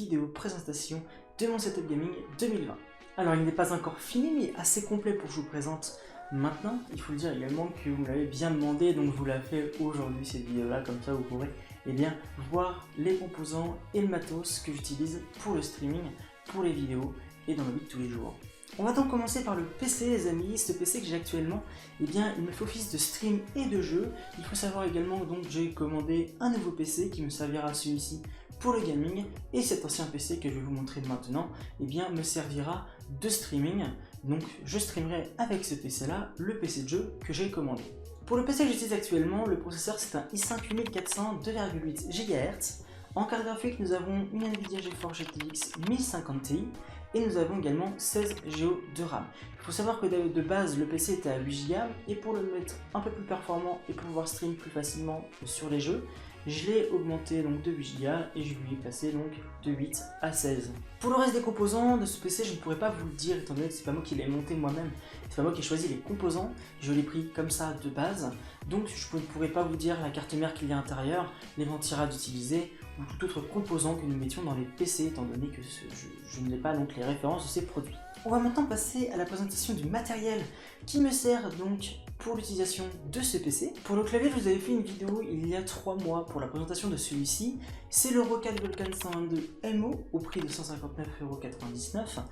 vidéo présentation de mon setup gaming 2020. Alors il n'est pas encore fini mais assez complet pour que je vous présente maintenant. Il faut le dire également que vous me l'avez bien demandé, donc je vous la fais aujourd'hui cette vidéo là, comme ça vous pourrez voir les composants et le matos que j'utilise pour le streaming, pour les vidéos et dans ma vie de tous les jours. On va donc commencer par le PC les amis. Ce PC que j'ai actuellement, il me fait office de stream et de jeu. Il faut savoir également donc j'ai commandé un nouveau PC qui me servira celui-ci pour le gaming, et cet ancien PC que je vais vous montrer maintenant me servira de streaming. Donc je streamerai avec ce PC là, le PC de jeu que j'ai commandé. Pour le PC que j'utilise actuellement, le processeur c'est un i5 8400 2,8 GHz. En carte graphique, nous avons une Nvidia GeForce GTX 1050 Ti et nous avons également 16 Go de RAM. Il faut savoir que de base, le PC était à 8 Go et pour le mettre un peu plus performant et pour pouvoir stream plus facilement sur les jeux, je l'ai augmenté donc de 8 Go et je lui ai passé donc de 8 à 16. Pour le reste des composants de ce PC, je ne pourrais pas vous le dire étant donné que c'est pas moi qui l'ai monté moi-même, c'est pas moi qui ai choisi les composants, je l'ai pris comme ça de base, donc je ne pourrais pas vous dire la carte mère qu'il y a à l'intérieur, les ventirades utilisées ou tout autre composant que nous mettions dans les PC étant donné que je n'ai pas donc les références de ces produits. On va maintenant passer à la présentation du matériel qui me sert donc pour l'utilisation de ce PC. Pour le clavier, je vous avais fait une vidéo il y a 3 mois pour la présentation de celui-ci. C'est le Roccat Vulcan 122 MO au prix de 159,99 €,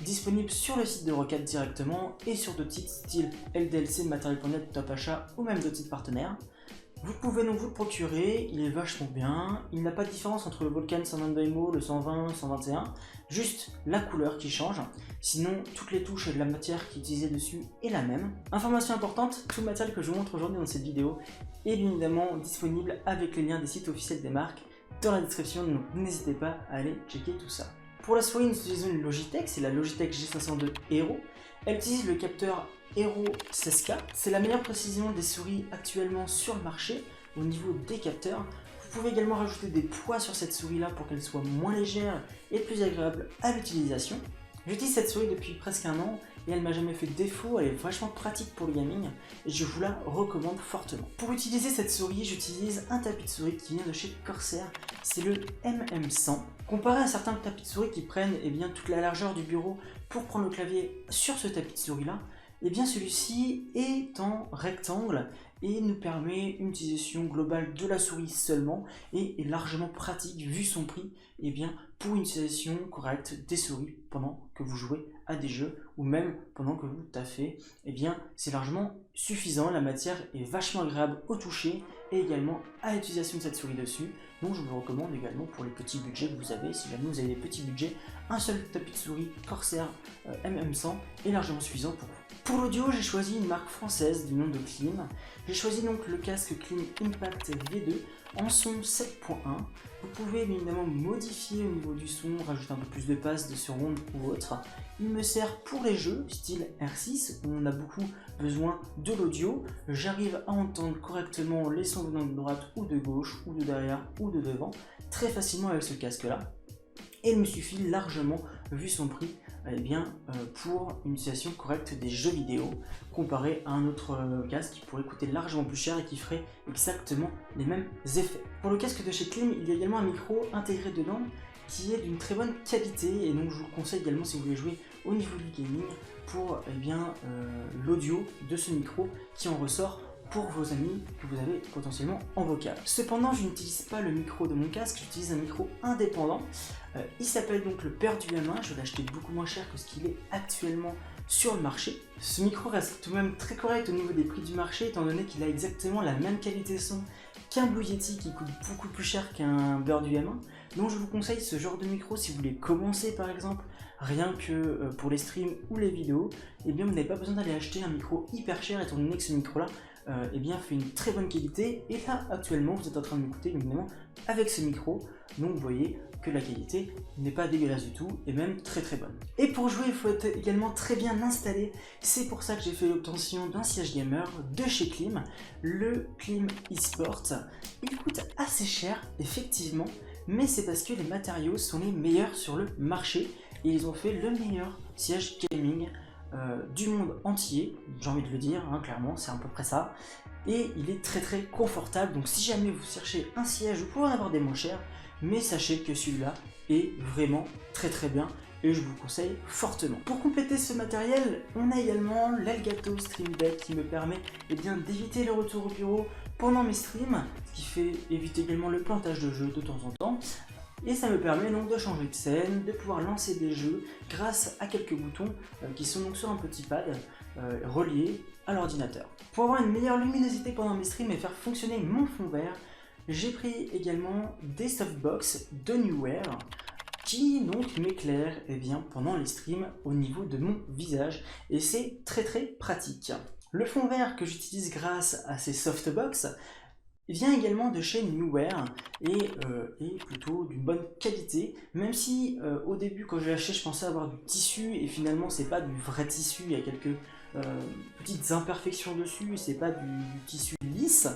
disponible sur le site de Roccat directement et sur d'autres sites style LDLC, Material.net, Top Achat ou même d'autres sites partenaires. Vous pouvez donc vous le procurer, il est vachement bien, il n'a pas de différence entre le Vulcan 122 MO, le 120, 121, juste la couleur qui change, sinon toutes les touches et de la matière qui est utilisée dessus est la même. Information importante, tout le matériel que je vous montre aujourd'hui dans cette vidéo est bien évidemment disponible avec les liens des sites officiels des marques dans la description, donc n'hésitez pas à aller checker tout ça. Pour la souris, nous utilisons une Logitech, c'est la Logitech G502 Hero, elle utilise le capteur Hero 16K, c'est la meilleure précision des souris actuellement sur le marché au niveau des capteurs. Vous pouvez également rajouter des poids sur cette souris là pour qu'elle soit moins légère et plus agréable à l'utilisation. J'utilise cette souris depuis presque un an et elle m'a jamais fait défaut, elle est vachement pratique pour le gaming et je vous la recommande fortement. Pour utiliser cette souris, j'utilise un tapis de souris qui vient de chez Corsair, c'est le MM100. Comparé à certains tapis de souris qui prennent toute la largeur du bureau pour prendre le clavier sur ce tapis de souris là, celui-ci est en rectangle et nous permet une utilisation globale de la souris seulement et est largement pratique vu son prix pour une utilisation correcte des souris pendant que vous jouez à des jeux ou même pendant que vous taffez, c'est largement suffisant. La matière est vachement agréable au toucher et également à l'utilisation de cette souris dessus, donc je vous le recommande également pour les petits budgets que vous avez. Si jamais vous avez des petits budgets, un seul tapis de souris Corsair MM100 est largement suffisant pour vous. Pour l'audio, j'ai choisi une marque française du nom de Klim. J'ai choisi donc le casque Klim Impact V2 en son 7.1. Vous pouvez évidemment modifier au niveau du son, rajouter un peu plus de passes, de surround ou autre. Il me sert pour les jeux style R6 où on a beaucoup besoin de l'audio. J'arrive à entendre correctement les sons venant de droite ou de gauche ou de derrière ou de devant très facilement avec ce casque là. Et il me suffit largement, vu son prix, pour une utilisation correcte des jeux vidéo, comparé à un autre casque qui pourrait coûter largement plus cher et qui ferait exactement les mêmes effets. Pour le casque de chez Klim, il y a également un micro intégré dedans qui est d'une très bonne qualité et donc je vous le conseille également si vous voulez jouer au niveau du gaming pour l'audio de ce micro qui en ressort pour vos amis que vous avez potentiellement en vocal. Cependant, je n'utilise pas le micro de mon casque, j'utilise un micro indépendant. Il s'appelle donc le Perdue M1, je l'ai acheté beaucoup moins cher que ce qu'il est actuellement sur le marché. Ce micro reste tout de même très correct au niveau des prix du marché étant donné qu'il a exactement la même qualité son qu'un Blue Yeti qui coûte beaucoup plus cher qu'un Perdue M1. Donc je vous conseille ce genre de micro si vous voulez commencer par exemple, rien que pour les streams ou les vidéos, vous n'avez pas besoin d'aller acheter un micro hyper cher étant donné que ce micro là fait une très bonne qualité et là actuellement vous êtes en train de m'écouter évidemment avec ce micro, donc vous voyez que la qualité n'est pas dégueulasse du tout et même très très bonne. Et pour jouer il faut être également très bien installé, c'est pour ça que j'ai fait l'obtention d'un siège gamer de chez Klim, le Klim eSport. Il coûte assez cher effectivement, mais c'est parce que les matériaux sont les meilleurs sur le marché et ils ont fait le meilleur siège gaming du monde entier, j'ai envie de le dire, clairement c'est à peu près ça, et il est très très confortable. Donc si jamais vous cherchez un siège, vous pouvez en avoir des moins chers, mais sachez que celui-là est vraiment très bien et je vous le conseille fortement. Pour compléter ce matériel, on a également l'Elgato Stream Deck qui me permet d'éviter le retour au bureau pendant mes streams, ce qui fait éviter également le plantage de jeux de temps en temps. Et ça me permet donc de changer de scène, de pouvoir lancer des jeux grâce à quelques boutons qui sont donc sur un petit pad relié à l'ordinateur. Pour avoir une meilleure luminosité pendant mes streams et faire fonctionner mon fond vert, j'ai pris également des softbox de Neewer qui donc m'éclairent pendant les streams au niveau de mon visage et c'est très pratique. Le fond vert que j'utilise grâce à ces softbox vient également de chez Neewer et est plutôt d'une bonne qualité, même si au début quand j'ai acheté je pensais avoir du tissu et finalement c'est pas du vrai tissu, il y a quelques petites imperfections dessus, c'est pas du tissu lisse,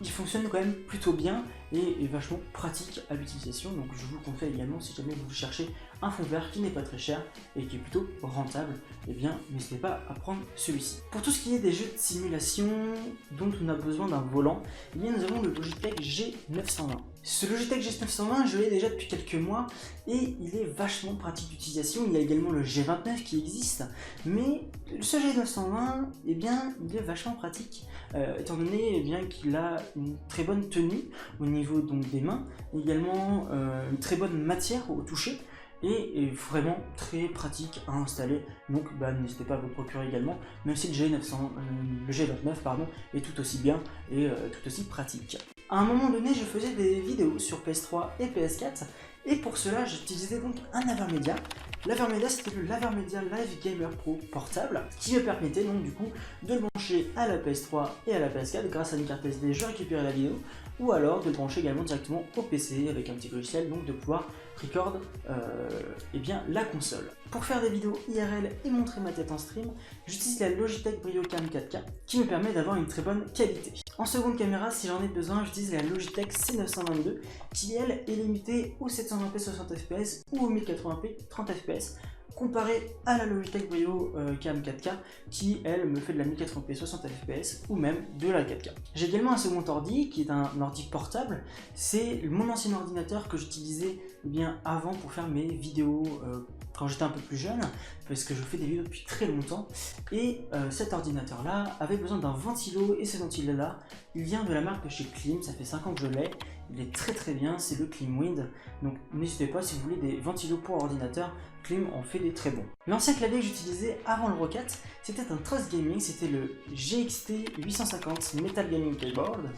il fonctionne quand même plutôt bien et est vachement pratique à l'utilisation, donc je vous le conseille également si jamais vous cherchez un fond vert qui n'est pas très cher et qui est plutôt rentable, n'hésitez pas à prendre celui-ci. Pour tout ce qui est des jeux de simulation dont on a besoin d'un volant, nous avons le Logitech G920. Ce Logitech G920, je l'ai déjà depuis quelques mois et il est vachement pratique d'utilisation. Il y a également le G29 qui existe, mais ce G920, il est vachement pratique étant donné qu'il a une très bonne tenue au niveau donc des mains, également une très bonne matière au toucher et est vraiment très pratique à installer, donc n'hésitez pas à vous le procurer également, même si le G29 est tout aussi bien et tout aussi pratique. À un moment donné, je faisais des vidéos sur PS3 et PS4 et pour cela j'utilisais donc un Avermedia. L'Avermedia, c'était le l'Avermedia Live Gamer Pro portable qui me permettait donc du coup de le brancher à la PS3 et à la PS4 grâce à une carte SD, je récupérais la vidéo, ou alors de le brancher également directement au PC avec un petit logiciel, donc de pouvoir record la console. Pour faire des vidéos IRL et montrer ma tête en stream, j'utilise la Logitech BrioCam 4K qui me permet d'avoir une très bonne qualité. En seconde caméra, si j'en ai besoin, j'utilise la Logitech C922 qui elle est limitée au 720p 60 fps ou au 1080p 30 fps, comparé à la Logitech BrioCam 4K qui elle me fait de la 1080p 60 fps ou même de la 4K. J'ai également un second ordi qui est un ordi portable, c'est mon ancien ordinateur que j'utilisais avant pour faire mes vidéos quand j'étais un peu plus jeune, parce que je fais des vidéos depuis très longtemps, et cet ordinateur là avait besoin d'un ventilo, et ce ventilo là il vient de la marque de chez Klim, ça fait 5 ans que je l'ai, il est très bien, c'est le Klimwind, donc n'hésitez pas si vous voulez des ventilos pour ordinateur, Klim en fait des très bons. L'ancien clavier que j'utilisais avant le Rocket, c'était un Trust Gaming, c'était le GXT 850 Metal Gaming Keyboard,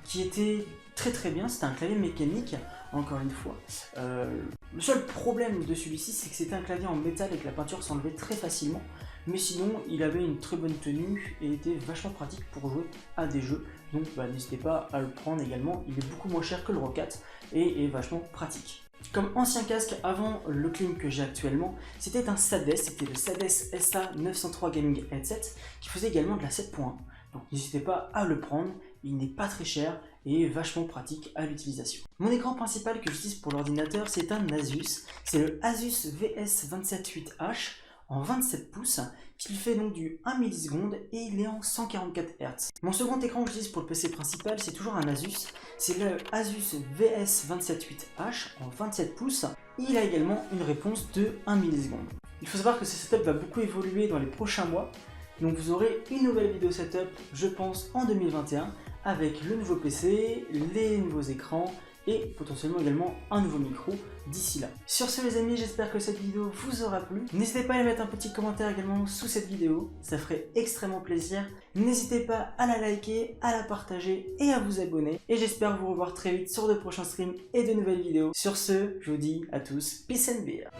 qui était très bien, c'était un clavier mécanique, encore une fois. Le seul problème de celui-ci, c'est que c'était un clavier en métal et que la peinture s'enlevait très facilement, mais sinon il avait une très bonne tenue et était vachement pratique pour jouer à des jeux, donc n'hésitez pas à le prendre également, il est beaucoup moins cher que le Rocket et est vachement pratique. Comme ancien casque avant le Klim que j'ai actuellement, c'était un Sades, c'était le Sades SA903 Gaming Headset qui faisait également de la 7.1. Donc n'hésitez pas à le prendre, il n'est pas très cher et vachement pratique à l'utilisation. Mon écran principal que j'utilise pour l'ordinateur, c'est un Asus, c'est le Asus VS278H en 27 pouces, qui fait donc du 1 milliseconde et il est en 144 Hz. Mon second écran que j'utilise pour le PC principal, c'est toujours un Asus, c'est le Asus VS278H en 27 pouces, et il a également une réponse de 1 milliseconde. Il faut savoir que ce setup va beaucoup évoluer dans les prochains mois, donc vous aurez une nouvelle vidéo setup, je pense, en 2021, avec le nouveau PC, les nouveaux écrans, et potentiellement également un nouveau micro d'ici là. Sur ce les amis, j'espère que cette vidéo vous aura plu. N'hésitez pas à mettre un petit commentaire également sous cette vidéo, ça ferait extrêmement plaisir. N'hésitez pas à la liker, à la partager et à vous abonner. Et j'espère vous revoir très vite sur de prochains streams et de nouvelles vidéos. Sur ce, je vous dis à tous, peace and beer.